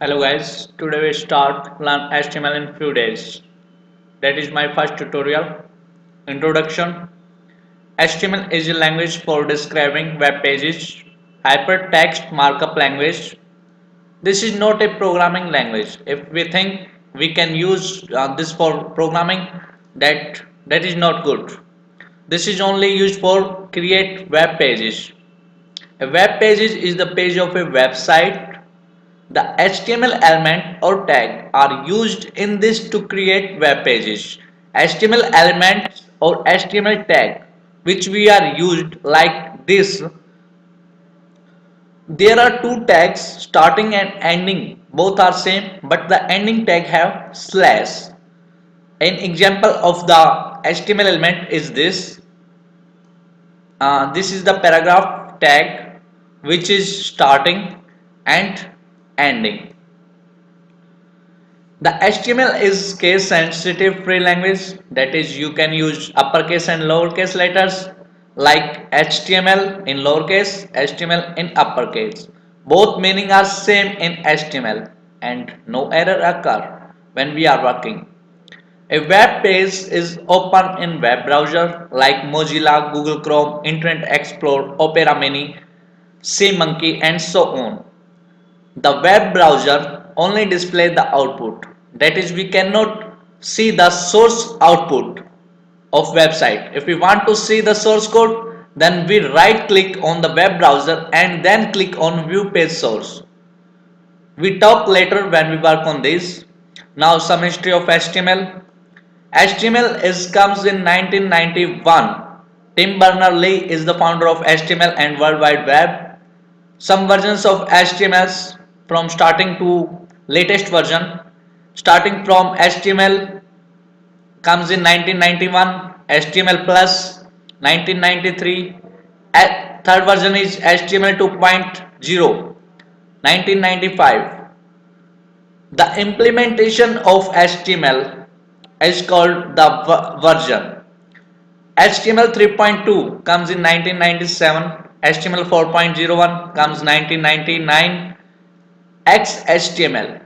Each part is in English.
Hello guys, today we start learn HTML in few days. That is my first tutorial. Introduction. HTML is a language for describing web pages. Hypertext markup language. This is not a programming language. If we think we can use this for programming, that is not good. This is only used for create web pages. A web page is the page of a website. The HTML element or tag are used in this to create web pages. HTML elements or HTML tag which we are used like this. There are two tags starting and ending. Both are same but the ending tag have slash. An example of the HTML element is this. This is the paragraph tag which is starting and ending. The HTML is case sensitive free language, that is you can use uppercase and lowercase letters like HTML in lowercase, HTML in uppercase. Both meaning are same in HTML and no error occur when we are working. A web page is open in web browser like Mozilla, Google Chrome, Internet Explorer, Opera Mini, SeaMonkey and so on. The web browser only displays the output, that is we cannot see the source output of website. If we want to see the source code, then we right click on the web browser and then click on view page source. We talk later when we work on this. Now some history of HTML. HTML is comes in 1991. Tim Berners-Lee is the founder of HTML and World Wide Web. Some versions of HTML from starting to latest version. Starting from HTML comes in 1991, HTML plus 1993. Third version is HTML 2.0 1995. The implementation of HTML is called the version. HTML 3.2 comes in 1997, HTML 4.01 comes 1999, XHTML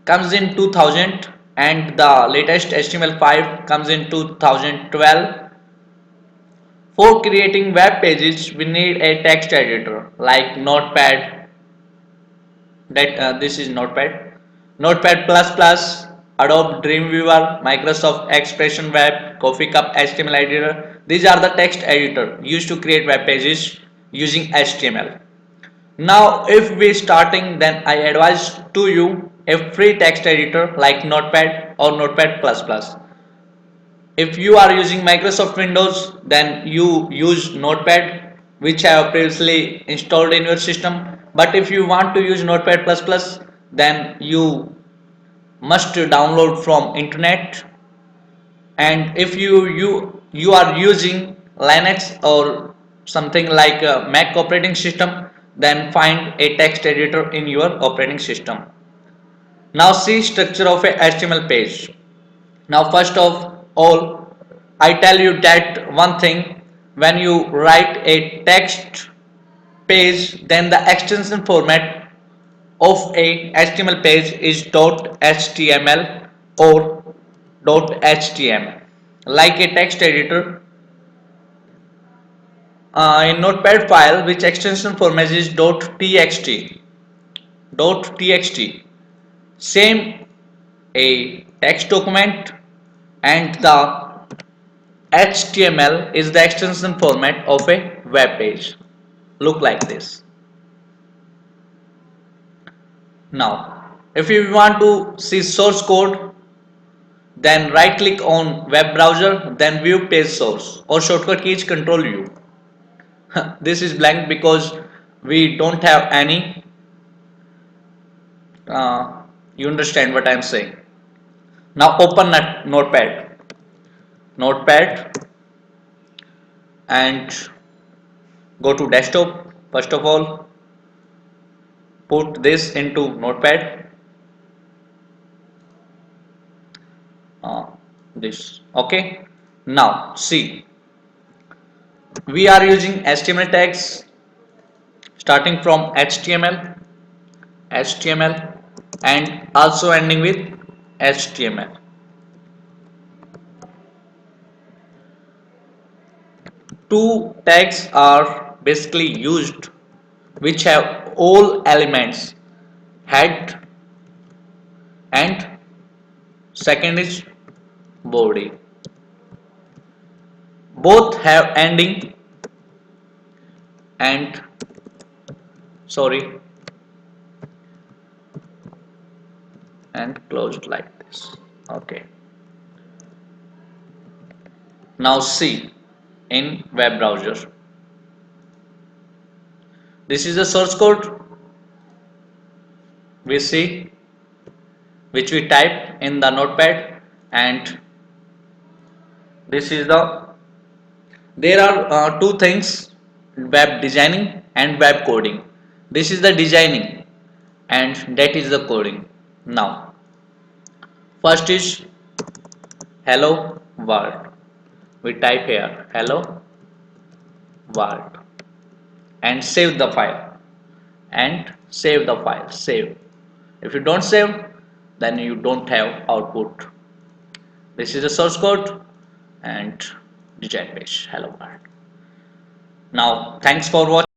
comes in 2000 and the latest HTML5 comes in 2012. For creating web pages we need a text editor like Notepad, this is Notepad, Notepad++, Adobe Dreamweaver, Microsoft Expression Web, Coffee Cup HTML editor. These are the text editor used to create web pages using HTML. Now if we starting, then I advise to you a free text editor like Notepad or Notepad++. If you are using Microsoft Windows, then you use Notepad which I have previously installed in your system. But if you want to use Notepad++, then you must download from internet. And if you are using Linux or something like a Mac operating system, then find a text editor in your operating system. Now see structure of a HTML page. Now first of all, I tell you that one thing, when you write a text page, then the extension format of a HTML page is .html or .html. Like a text editor, in Notepad file which extension format is .txt. .txt. Same a text document, and the HTML is the extension format of a web page. Look like this. Now, if you want to see source code, then right click on web browser, then view page source, or shortcut key is Control U. This is blank because we don't have any. You understand what I am saying. Now open that notepad and go to desktop. First of all, put this into notepad, this, okay. Now see, we are using HTML tags starting from HTML, HTML. and also ending with HTML. Two tags are basically used which have all elements head and second is body. Both have ending and sorry and closed like this. Okay. Now see in web browser. This is the source code we see which we type in the notepad, and this is the there are two things, web designing and web coding. This is the designing and that is the coding. Now first is hello world. We type here hello world and save the file, and save the file, save. If you don't save, then you don't have output. This is the source code and design page hello world. Now thanks for watching.